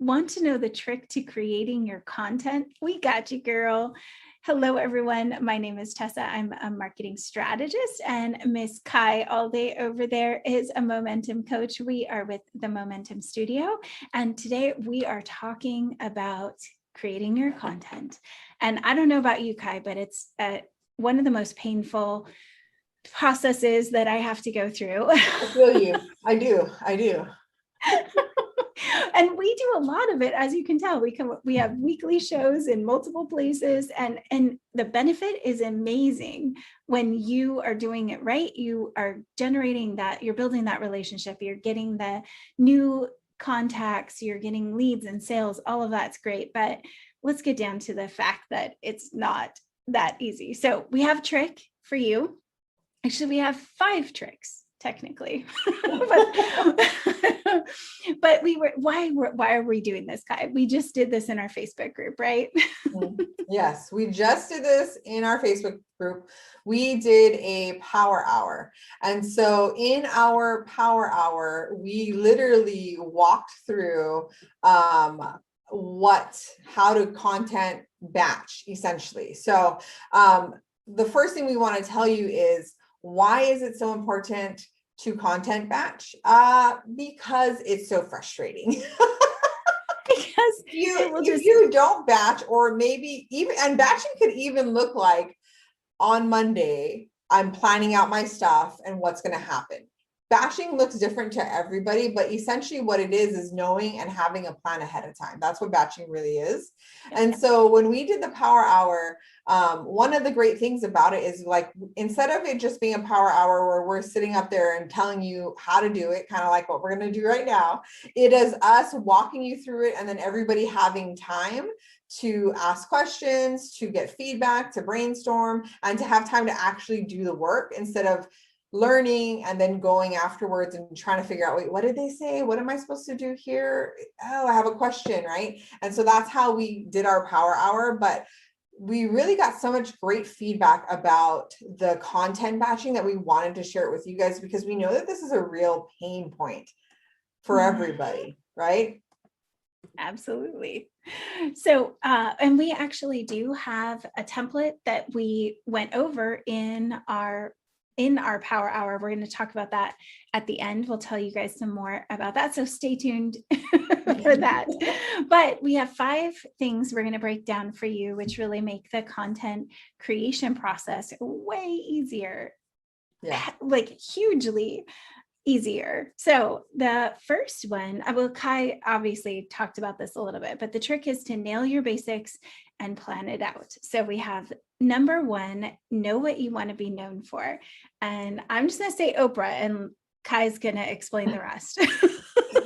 Want to know the trick to creating your content? We got you, girl. Hello, everyone. My name is Tessa. I'm a marketing strategist, and Miss Kai all day over there is a momentum coach. We are with the Momentum Studio, and today we are talking about creating your content. And I don't know about you, Kai, but it's one of the most painful processes that I have to go through. I feel you. I do. And we do a lot of it, as you can tell. We have weekly shows in multiple places, and the benefit is amazing. When you are doing it right, you are generating that, you're building that relationship, you're getting the new contacts, you're getting leads and sales, all of that's great. But let's get down to the fact that it's not that easy. So we have a trick for you. Actually, we have 5 tricks technically. but why are we doing this, Kai? We just did this in our Facebook group, right? Yes, we just did this in our Facebook group. We did a power hour. And so in our power hour, we literally walked through how to content batch, essentially. So the first thing we want to tell you is, why is it so important to content batch? Because it's so frustrating. Because if you don't batch, or maybe even, and batching could even look like, on Monday, I'm planning out my stuff and what's going to happen. Batching looks different to everybody, but essentially what it is knowing and having a plan ahead of time. That's what batching really is. And so when we did the power hour, one of the great things about it is, like, instead of it just being a power hour where we're sitting up there and telling you how to do it, kind of like what we're going to do right now, it is us walking you through it, and then everybody having time to ask questions, to get feedback, to brainstorm, and to have time to actually do the work, instead of learning and then going afterwards and trying to figure out, wait, what did they say? What am I supposed to do here? Oh, I have a question, right? And so that's how we did our power hour. But we really got so much great feedback about the content batching that we wanted to share it with you guys, because we know that this is a real pain point for everybody, right? Absolutely. So, and we actually do have a template that we went over in our power hour. We're going to talk about that at the end. We'll tell you guys some more about that. So stay tuned for that. But we have 5 things we're going to break down for you, which really make the content creation process way easier. Yeah. Like hugely easier. So the first one, Kai obviously talked about this a little bit, but the trick is to nail your basics and plan it out. So we have number 1, know what you want to be known for. And I'm just going to say Oprah, and Kai's going to explain the rest.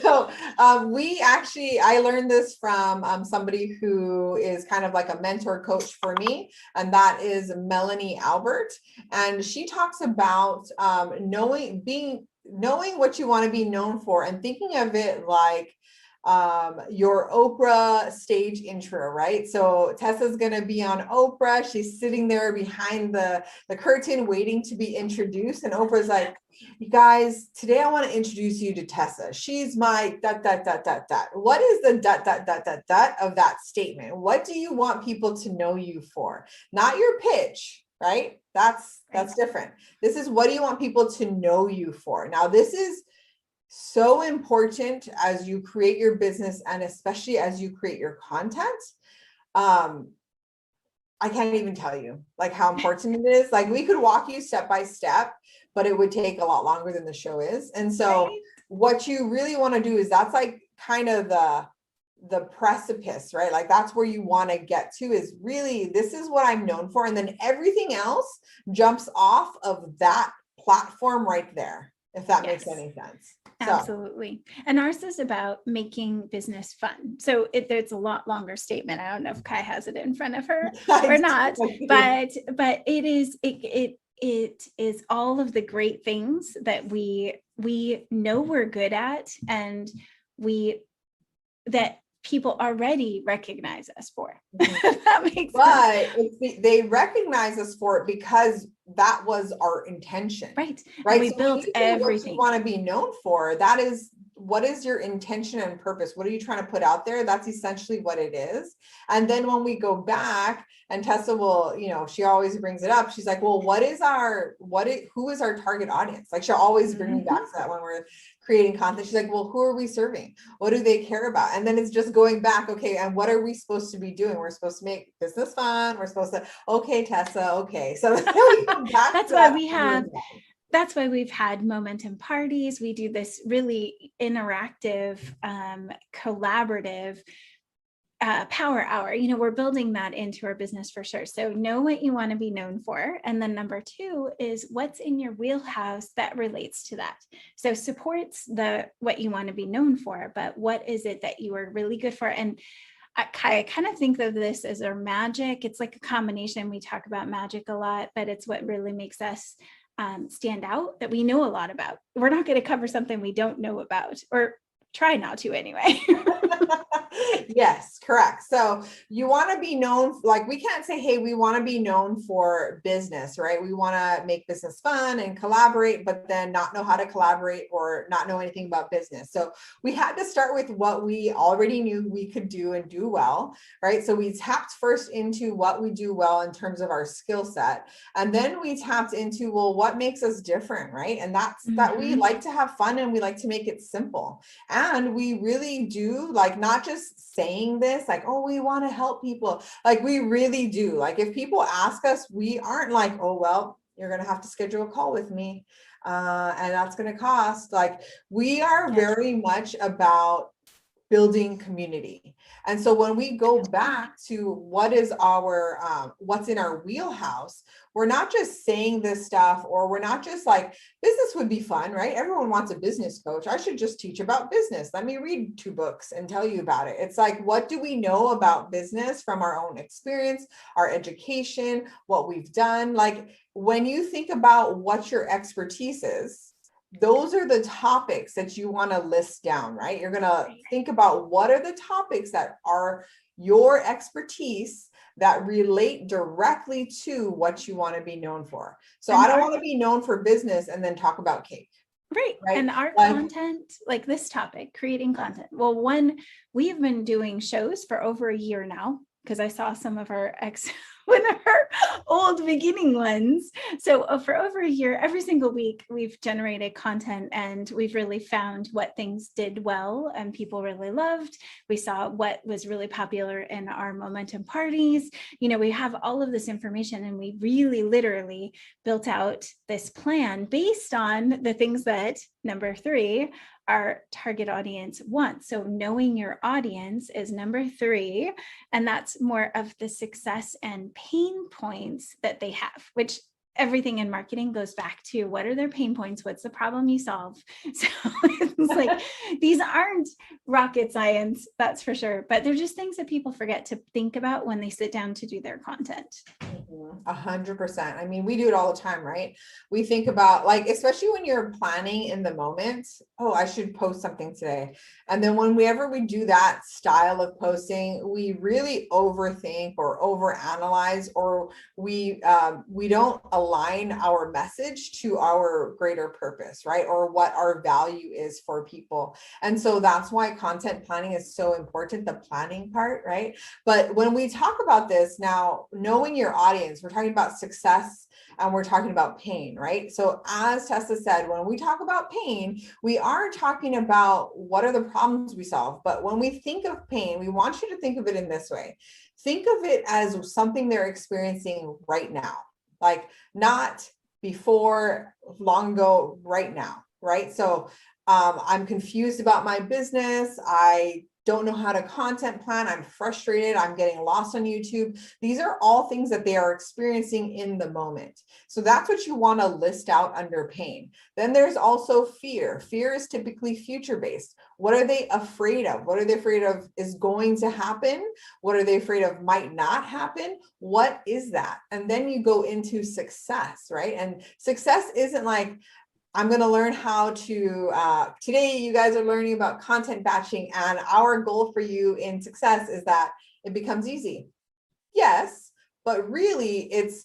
So I learned this from somebody who is kind of like a mentor coach for me, and that is Melanie Albert. And she talks about knowing what you want to be known for, and thinking of it like your Oprah stage intro, right? So Tessa's going to be on Oprah. She's sitting there behind the curtain waiting to be introduced. And Oprah's like, you guys, today I want to introduce you to Tessa. She's my ... What is the ... of that statement? What do you want people to know you for? Not your pitch, right? That's different. This is, what do you want people to know you for? Now, this is so important as you create your business, and especially as you create your content. I can't even tell you like how important it is. Like, we could walk you step by step, but it would take a lot longer than the show is. And so what you really want to do is, that's like kind of the precipice, right? Like, that's where you want to get to, is really, this is what I'm known for. And then everything else jumps off of that platform right there, if that makes any sense. Absolutely. And ours is about making business fun. So it's a lot longer statement. I don't know if Kai has it in front of her or not, but it is all of the great things that we know we're good at, and that people already recognize us for. That makes sense. They recognize us for it because that was our intention. Right. And we built everything. What you want to be known for, that is what is your intention and purpose? What are you trying to put out there? That's essentially what it is. And then when we go back, and Tessa will, you know, she always brings it up. She's like, well, who is our target audience? Like she'll always bring me back to that when we're creating content. She's like, well, who are we serving? What do they care about? And then it's just going back, okay, and what are we supposed to be doing? We're supposed to make business fun. We're supposed to, okay, Tessa, okay. So that's why we've had momentum parties. We do this really interactive, collaborative power hour. You know, we're building that into our business for sure. So know what you want to be known for. And then number two is what's in your wheelhouse that relates to that. So supports what you want to be known for, but what is it that you are really good for? And I kind of think of this as our magic. It's like a combination. We talk about magic a lot, but it's what really makes us stand out, that we know a lot about. We're not going to cover something we don't know about, or try not to anyway. Yes, correct. So you want to be known, like we can't say, hey, we want to be known for business, right? We want to make business fun and collaborate, but then not know how to collaborate or not know anything about business. So we had to start with what we already knew we could do and do well, right? So we tapped first into what we do well in terms of our skill set. And then we tapped into, well, what makes us different, right? And that's that we like to have fun and we like to make it simple. And we really do, like, not just saying this, like, oh, we want to help people. Like, we really do. Like, if people ask us, we aren't like, oh, well, you're going to have to schedule a call with me. And that's going to cost. Like, we are very much about building community. And so when we go back to what is our, what's in our wheelhouse, we're not just saying this stuff, or we're not just like, business would be fun, right? Everyone wants a business coach. I should just teach about business. Let me read 2 books and tell you about it. It's like, what do we know about business from our own experience, our education, what we've done? Like, when you think about what your expertise is, those are the topics that you want to list down, right? You're going to think about what are the topics that are your expertise that relate directly to what you want to be known for. So I don't want to be known for business and then talk about cake. Right. And our content, like this topic, creating content. Well, we have been doing shows for over a year now, because I saw some of one of our old beginning ones. So for over a year, every single week, we've generated content, and we've really found what things did well and people really loved. We saw what was really popular in our momentum parties. You know, we have all of this information, and we really literally built out this plan based on the things that, number 3, our target audience wants. So knowing your audience is number 3, and that's more of the success and pain points that they have, which everything in marketing goes back to what are their pain points? What's the problem you solve? So it's like, these aren't rocket science, that's for sure, but they're just things that people forget to think about when they sit down to do their content. 100%. I mean, we do it all the time, right? We think about, like, especially when you're planning in the moment, oh, I should post something today. And then whenever we do that style of posting, we really overthink or overanalyze, or we don't align our message to our greater purpose, right? Or what our value is for people. And so that's why content planning is so important, the planning part, right? But when we talk about this now, knowing your audience, we're talking about success and we're talking about pain, right? So as Tessa said, when we talk about pain, we are talking about what are the problems we solve. But when we think of pain, we want you to think of it in this way. Think of it as something they're experiencing right now, like not before, long ago, right now, right? So I'm confused about my business. I don't know how to content plan. I'm frustrated. I'm getting lost on YouTube. These are all things that they are experiencing in the moment. So that's what you want to list out under pain. Then there's also fear. Fear is typically future-based. What are they afraid of? What are they afraid of is going to happen? What are they afraid of might not happen? What is that? And then you go into success, right? And success isn't like, I'm going to learn how to, today you guys are learning about content batching, and our goal for you in success is that it becomes easy. Yes, but really it's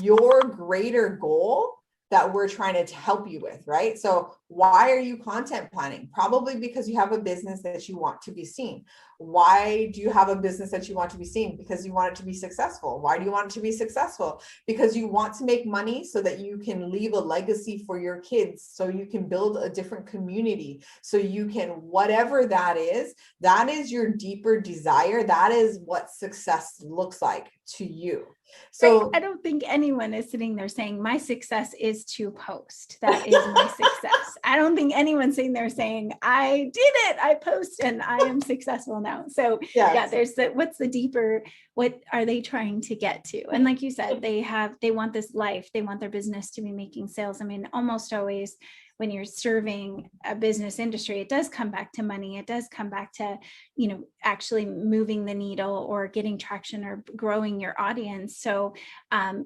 your greater goal that we're trying to help you with, right? So Why are you content planning? Probably because you have a business that you want to be seen. Why do you have a business that you want to be seen? Because you want it to be successful. Why do you want it to be successful? Because you want to make money so that you can leave a legacy for your kids, so you can build a different community, so you can, whatever that is your deeper desire. That is what success looks like to you. So I don't think anyone is sitting there saying my success is to post. That is my success. I don't think anyone's sitting there saying I did it. I post and I am successful now. So yeah, there's what's the deeper, what are they trying to get to? And like you said, they want this life. They want their business to be making sales. I mean, almost always when you're serving a business industry, it does come back to money. It does come back to, actually moving the needle or getting traction or growing your audience. So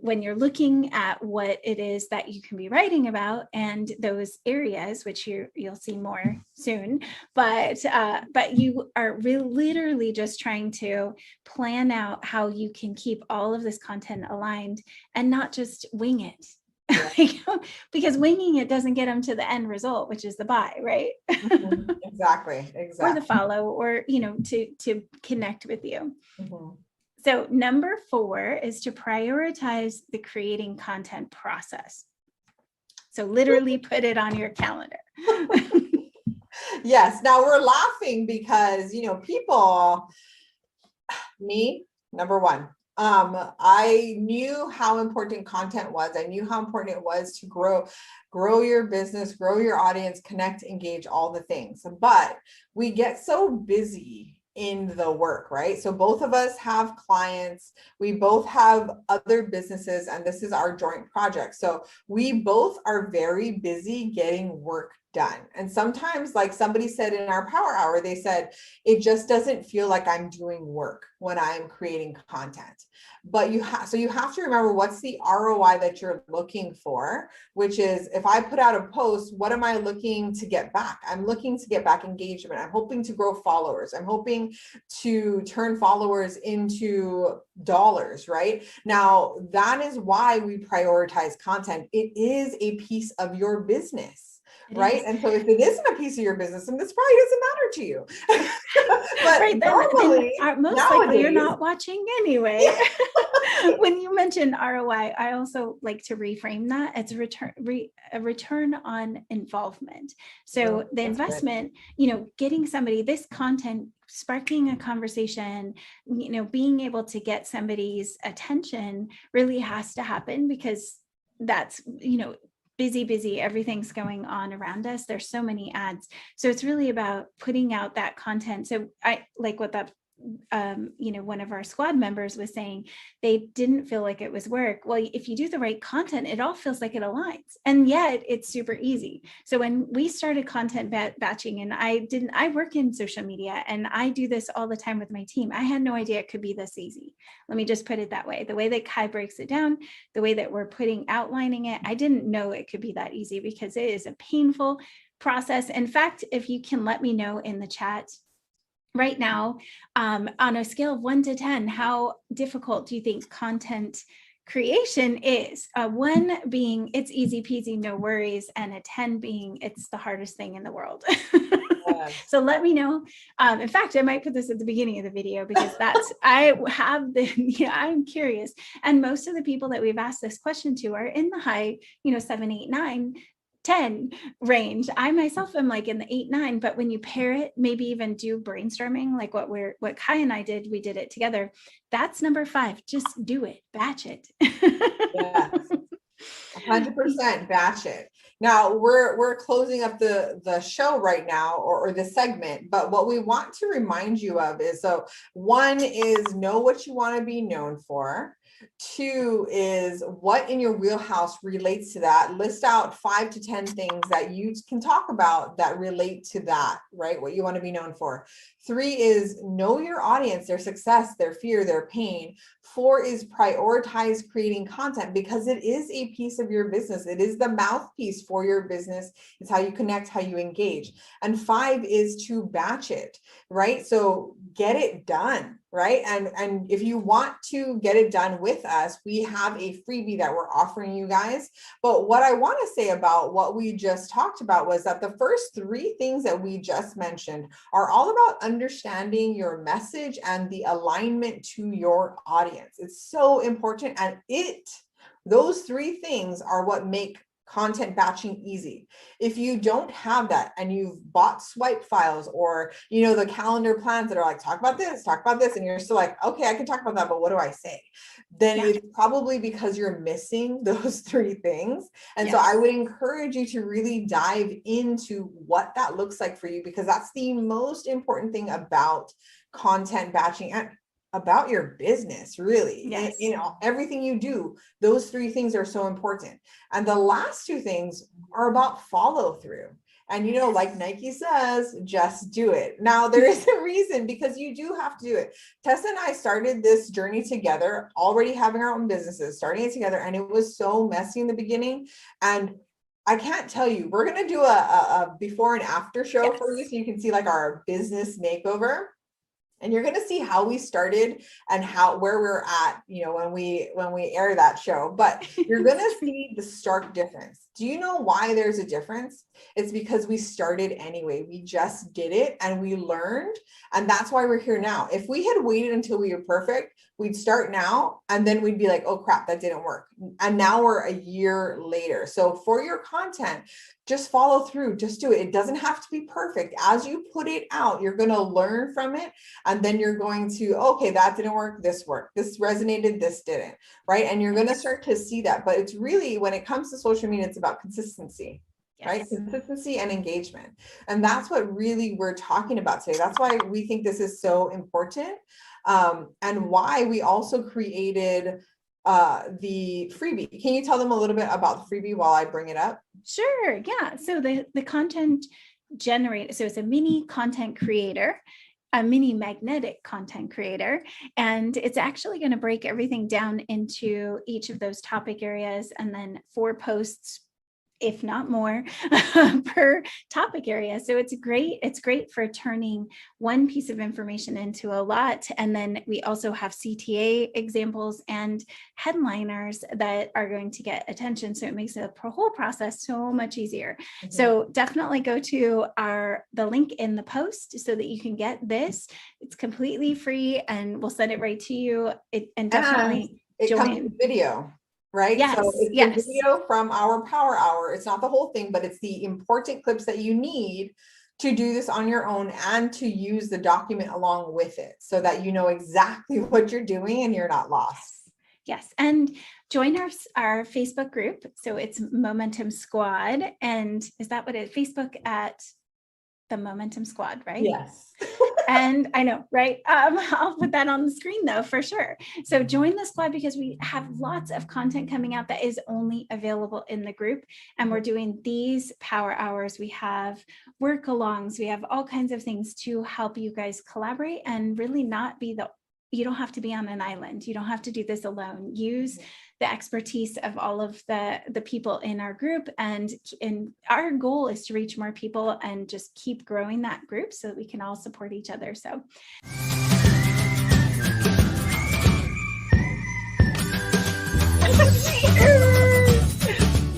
when you're looking at what it is that you can be writing about and those areas, which you'll see more soon, but you are literally just trying to plan out how you can keep all of this content aligned and not just wing it. Because winging it doesn't get them to the end result, which is the buy, right? Exactly. Or the follow, or to connect with you. Mm-hmm. So number 4 is to prioritize the creating content process. So literally put it on your calendar. Yes. Now we're laughing because people, me, number 1. I knew how important content was. I knew how important it was to grow your business, grow your audience, connect, engage, all the things. But we get so busy in the work, right? So both of us have clients, we both have other businesses, and this is our joint project. So we both are very busy getting work done. And sometimes, like somebody said in our power hour, they said, it just doesn't feel like I'm doing work when I'm creating content. But you have to remember what's the ROI that you're looking for, which is, if I put out a post, what am I looking to get back? I'm looking to get back engagement. I'm hoping to grow followers. I'm hoping to turn followers into dollars, right? Now, that is why we prioritize content. It is a piece of your business. Right. And so if it isn't a piece of your business, then this probably doesn't matter to you. But right, normally, most likely you're not watching anyway. When you mention ROI, I also like to reframe that as a return on involvement. So the investment, getting somebody this content, sparking a conversation, being able to get somebody's attention really has to happen, because that's, busy, everything's going on around us. There's so many ads. So it's really about putting out that content. So I like what that one of our squad members was saying, they didn't feel like it was work. Well, if you do the right content, it all feels like it aligns, and yet it's super easy. So when we started content batching, and I work in social media and I do this all the time with my team, I had no idea it could be this easy. Let me just put it that way. The way that Kai breaks it down, the way that we're outlining it, I didn't know it could be that easy, because it is a painful process. In fact, if you can let me know in the chat right now, on a scale of 1 to 10, how difficult do you think content creation is? 1 being it's easy peasy, no worries, and a 10 being it's the hardest thing in the world. So let me know. In fact, I might put this at the beginning of the video, because I'm curious. And most of the people that we've asked this question to are in the high, 7, 8, 9, 10 range. I myself am like in the 8, 9, but when you pair it, maybe even do brainstorming, like what Kai and I did, we did it together. That's number 5. Just do it, batch it. Yes. 100% batch it. Now we're closing up the show right now, or the segment, but what we want to remind you of is, so 1 is know what you want to be known for. 2 is what in your wheelhouse relates to that. List out 5 to 10 things that you can talk about that relate to that, right? What you want to be known for. 3 is know your audience, their success, their fear, their pain. 4 is prioritize creating content, because it is a piece of your business. It is the mouthpiece for your business. It's how you connect, how you engage. And 5 is to batch it, right? So get it done, right? And if you want to get it done with us, we have a freebie that we're offering you guys. But what I want to say about what we just talked about was that the first 3 things that we just mentioned are all about understanding your message and the alignment to your audience. It's so important. And those 3 things are what make content batching easy. If you don't have that and you've bought swipe files or, the calendar plans that are like, talk about this, and you're still like, okay, I can talk about that, but what do I say? Then it's probably because you're missing those 3 things. And so I would encourage you to really dive into what that looks like for you, because that's the most important thing about content batching and about your business, really. Everything you do, those 3 things are so important. And the last 2 things are about follow through. And, like Nike says, just do it. Now, there is a reason, because you do have to do it. Tessa and I started this journey together, already having our own businesses, starting it together. And it was so messy in the beginning. And I can't tell you, we're going to do a before and after show for you, so you can see like our business makeover. And you're going to see how we started and where we're at, when we air that show. But you're going to see the stark difference. Do you know why there's a difference? It's because we started anyway. We just did it and we learned. And that's why we're here now. If we had waited until we were perfect, we'd start now and then we'd be like, oh crap, that didn't work. And now we're a year later. So for your content, just follow through, just do it. It doesn't have to be perfect. As you put it out, you're going to learn from it. And then you're going to, okay, that didn't work. This worked. This resonated. This didn't. Right. And you're going to start to see that. But it's really, when it comes to social media, it's about consistency. Right? Consistency and engagement. And that's what really we're talking about today. That's why we think this is so important. And why we also created the freebie. Can you tell them a little bit about the freebie while I bring it up? Sure. Yeah. So the content generator, so it's a mini content creator, a mini magnetic content creator, and it's actually going to break everything down into each of those topic areas, and then 4 posts, if not more, per topic area. So it's great for turning one piece of information into a lot. And then we also have CTA examples and headliners that are going to get attention. So it makes the whole process so much easier. Mm-hmm. So definitely go to the link in the post so that you can get this. It's completely free and we'll send it right to you. And definitely it join. Comes with video. Right. Yes, so it's the video from our power hour. It's not the whole thing, but it's the important clips that you need to do this on your own and to use the document along with it so that you know exactly what you're doing and you're not lost. Yes. And join our Facebook group. So it's Momentum Squad. And is that what it is? Facebook at the Momentum Squad, right? Yes. And I know, right? I'll put that on the screen though, for sure. So join the squad because we have lots of content coming out that is only available in the group. And we're doing these power hours. We have work alongs. We have all kinds of things to help you guys collaborate and really not be you don't have to be on an island. You don't have to do this alone. Use the expertise of all of the people in our group. And our goal is to reach more people and just keep growing that group so that we can all support each other. So.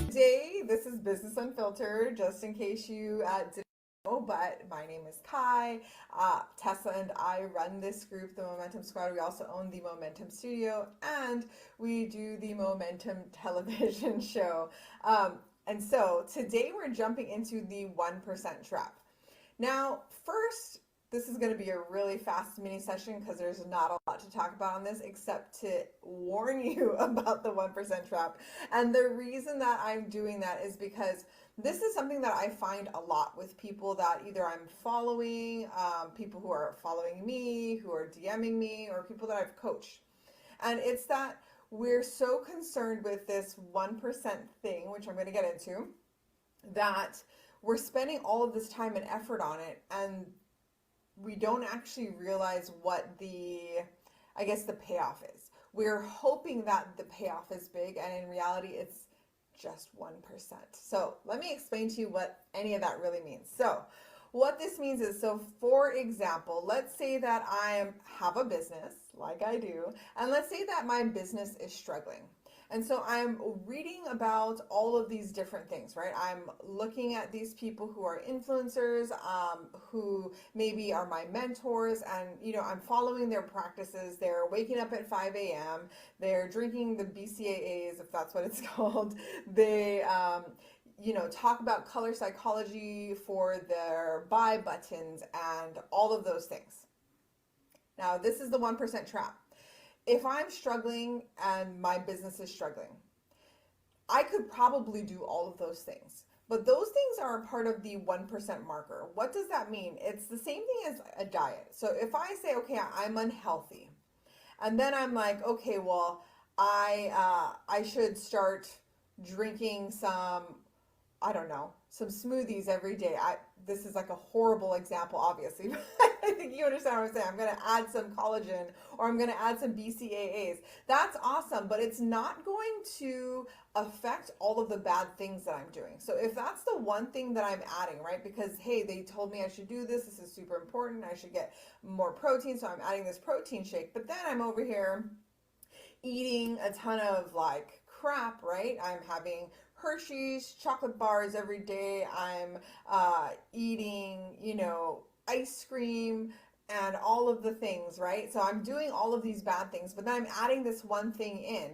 Today, this is Business Unfiltered, just in case you didn't know, but my name is Kai. Tessa and I run this group, the Momentum Squad. We also own the Momentum Studio, and we do the Momentum television show. And so today we're jumping into the 1% trap. Now, first, this is going to be a really fast mini session because there's not a lot to talk about on this except to warn you about the 1% trap. And the reason that I'm doing that is because this is something that I find a lot with people that either I'm following, people who are following me, who are DMing me, or people that I've coached. And it's that we're so concerned with this 1% thing, which I'm going to get into, that we're spending all of this time and effort on it, and we don't actually realize what the payoff is. We're hoping that the payoff is big, and in reality, it's just 1%. So let me explain to you what any of that really means. So what this means is, so for example, let's say that I have a business like I do, and let's say that my business is struggling. And so I'm reading about all of these different things, right? I'm looking at these people who are influencers, who maybe are my mentors, and I'm following their practices. They're waking up at 5 a.m. They're drinking the BCAAs, if that's what it's called. They talk about color psychology for their buy buttons and all of those things. Now, this is the 1% trap. If I'm struggling and my business is struggling, I could probably do all of those things. But those things are a part of the 1% marker. What does that mean? It's the same thing as a diet. So if I say, okay, I'm unhealthy, and then I'm like, okay, well, I should start drinking some, I don't know, some smoothies every day. This is like a horrible example, obviously, but I think you understand what I'm saying. I'm going to add some collagen, or I'm going to add some BCAAs. That's awesome, but it's not going to affect all of the bad things that I'm doing. So if that's the one thing that I'm adding, right? Because, hey, they told me I should do this. This is super important. I should get more protein. So I'm adding this protein shake, but then I'm over here eating a ton of like crap, right? I'm having Hershey's chocolate bars every day. I'm eating, ice cream and all of the things, right? So I'm doing all of these bad things, but then I'm adding this one thing in.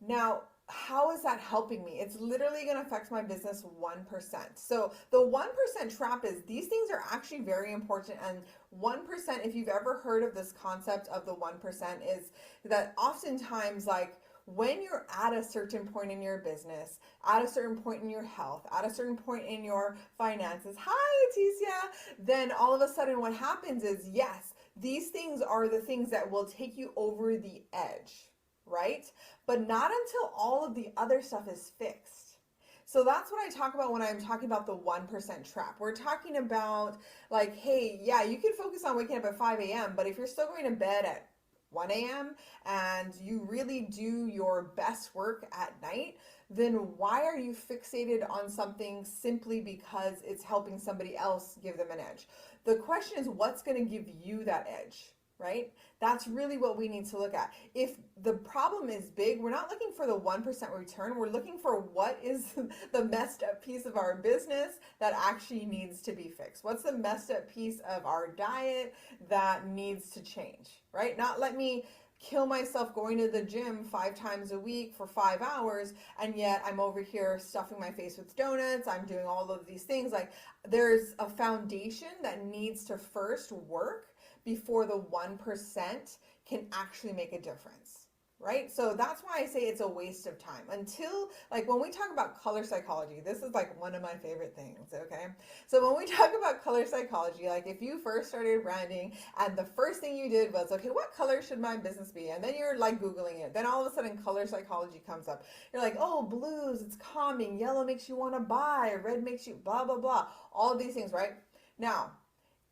Now, how is that helping me? It's literally going to affect my business 1%. So the 1% trap is these things are actually very important. And 1%, if you've ever heard of this concept of the 1%, is that oftentimes, like, when you're at a certain point in your business, at a certain point in your health, at a certain point in your finances, hi, Tessa, then all of a sudden what happens is, yes, these things are the things that will take you over the edge, right? But not until all of the other stuff is fixed. So that's what I talk about when I'm talking about the 1% trap. We're talking about like, hey, yeah, you can focus on waking up at 5 a.m., but if you're still going to bed at 1 a.m. and you really do your best work at night, then why are you fixated on something simply because it's helping somebody else give them an edge? The question is, what's going to give you that edge, right? That's really what we need to look at. If the problem is big, we're not looking for the 1% return. We're looking for what is the messed up piece of our business that actually needs to be fixed. What's the messed up piece of our diet that needs to change, right? Not let me kill myself going to the gym 5 times a week for 5 hours, and yet I'm over here stuffing my face with donuts. I'm doing all of these things. Like, there's a foundation that needs to first work before the 1% can actually make a difference, right? So that's why I say it's a waste of time. Until, like, when we talk about color psychology, this is like one of my favorite things, okay? So when we talk about color psychology, like if you first started branding and the first thing you did was, okay, what color should my business be? And then you're like Googling it. Then all of a sudden color psychology comes up. You're like, oh, blues, it's calming. Yellow makes you want to buy. Red makes you blah, blah, blah. All of these things, right? Now,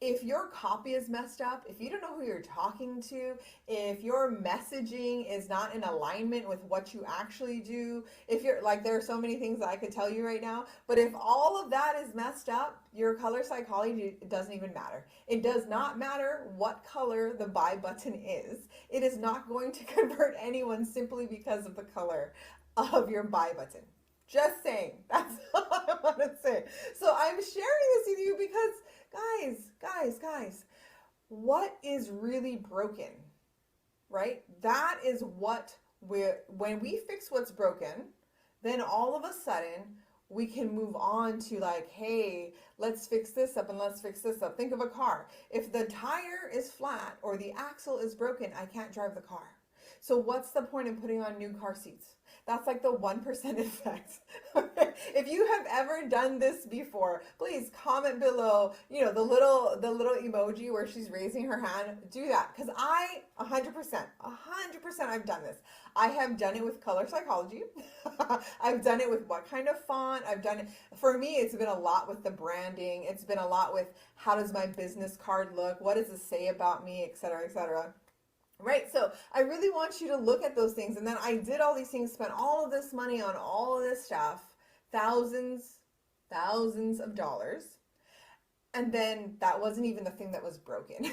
if your copy is messed up, if you don't know who you're talking to, if your messaging is not in alignment with what you actually do, if you're like, there are so many things that I could tell you right now, but if all of that is messed up, your color psychology, it doesn't even matter. It does not matter what color the buy button is. It is not going to convert anyone simply because of the color of your buy button. Just saying. That's all I want to say. So I'm sharing this with you because guys, what is really broken, right? That is what when we fix what's broken, then all of a sudden we can move on to like, hey, let's fix this up and let's fix this up. Think of a car. If the tire is flat or the axle is broken, I can't drive the car. So what's the point in putting on new car seats? That's like the 1% effect. If you have ever done this before, please comment below, the little emoji where she's raising her hand. Do that, because I 100% I've done this. I have done it with color psychology. I've done it with what kind of font. I've done it, for me, it's been a lot with the branding. It's been a lot with how does my business card look? What does it say about me, et cetera, et cetera. Right. So I really want you to look at those things. And then I did all these things, spent all of this money on all of this stuff, thousands of dollars. And then that wasn't even the thing that was broken.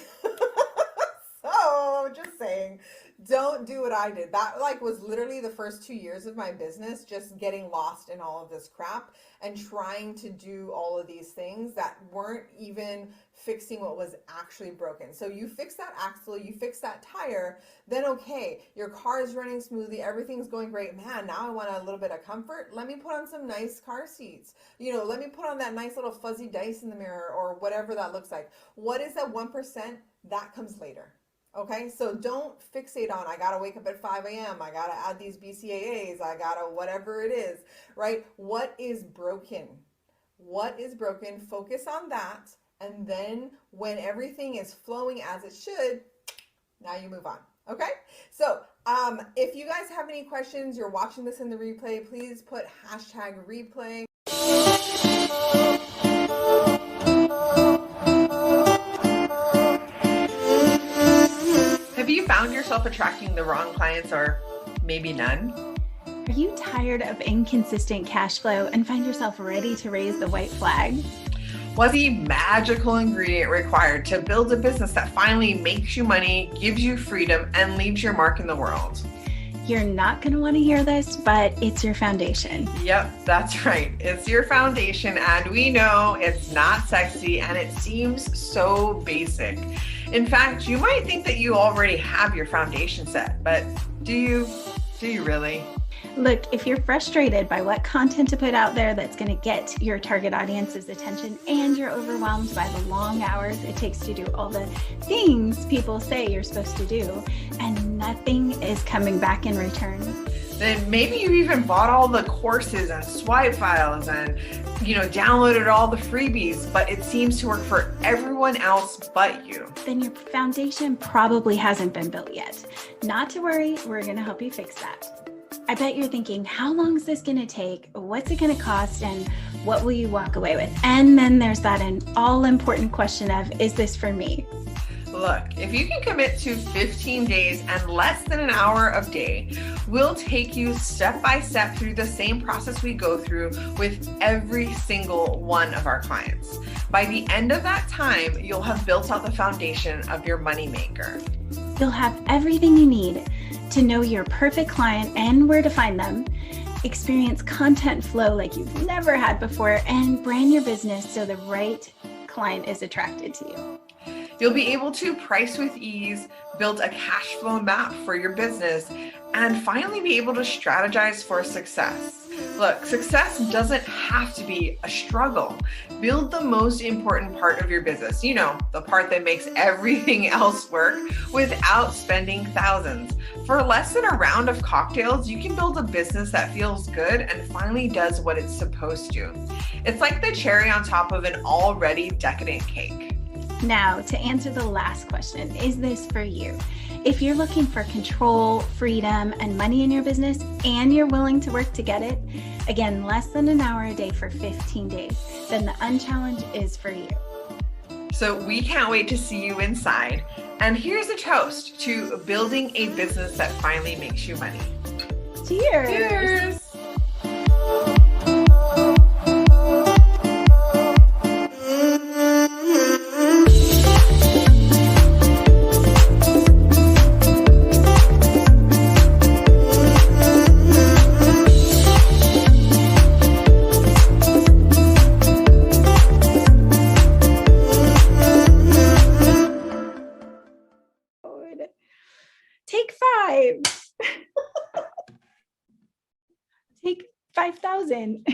So just saying, don't do what I did. That like was literally the first 2 years of my business, just getting lost in all of this crap and trying to do all of these things that weren't even fixing what was actually broken. So you fix that axle, you fix that tire, then okay, your car is running smoothly, everything's going great. Man, now I want a little bit of comfort. Let me put on some nice car seats. Let me put on that nice little fuzzy dice in the mirror or whatever that looks like. What is that 1%? That comes later. Okay, so don't fixate on, I gotta wake up at 5 a.m., I gotta add these BCAAs, I gotta whatever it is, right? What is broken? What is broken? Focus on that. And then when everything is flowing as it should, now you move on. Okay, so if you guys have any questions, you're watching this in the replay, please put #replay. Have you found yourself attracting the wrong clients or maybe none? Are you tired of inconsistent cash flow and find yourself ready to raise the white flag? What's the magical ingredient required to build a business that finally makes you money, gives you freedom, and leaves your mark in the world? You're not going to want to hear this, but it's your foundation. Yep, that's right. It's your foundation, and we know it's not sexy and it seems so basic. In fact, you might think that you already have your foundation set, but do you? Do you really? Look, if you're frustrated by what content to put out there that's going to get your target audience's attention, and you're overwhelmed by the long hours it takes to do all the things people say you're supposed to do, and nothing is coming back in return, then maybe you even bought all the courses and swipe files and downloaded all the freebies, but it seems to work for everyone else but you. Then your foundation probably hasn't been built yet. Not to worry, we're going to help you fix that. I bet you're thinking, how long is this going to take? What's it going to cost? And what will you walk away with? And then there's that all-important question of, is this for me? Look, if you can commit to 15 days and less than an hour a day, we'll take you step by step through the same process we go through with every single one of our clients. By the end of that time, you'll have built out the foundation of your moneymaker. You'll have everything you need to know your perfect client and where to find them, experience content flow like you've never had before, and brand your business so the right client is attracted to you. You'll be able to price with ease, build a cash flow map for your business, and finally be able to strategize for success. Look, success doesn't have to be a struggle. Build the most important part of your business, the part that makes everything else work without spending thousands. For less than a round of cocktails, you can build a business that feels good and finally does what it's supposed to. It's like the cherry on top of an already decadent cake. Now, to answer the last question, is this for you? If you're looking for control, freedom, and money in your business, and you're willing to work to get it, again, less than an hour a day for 15 days, then the Unchallenge is for you. So we can't wait to see you inside. And here's a toast to building a business that finally makes you money. Cheers! Cheers! Take 5. Take 5,000.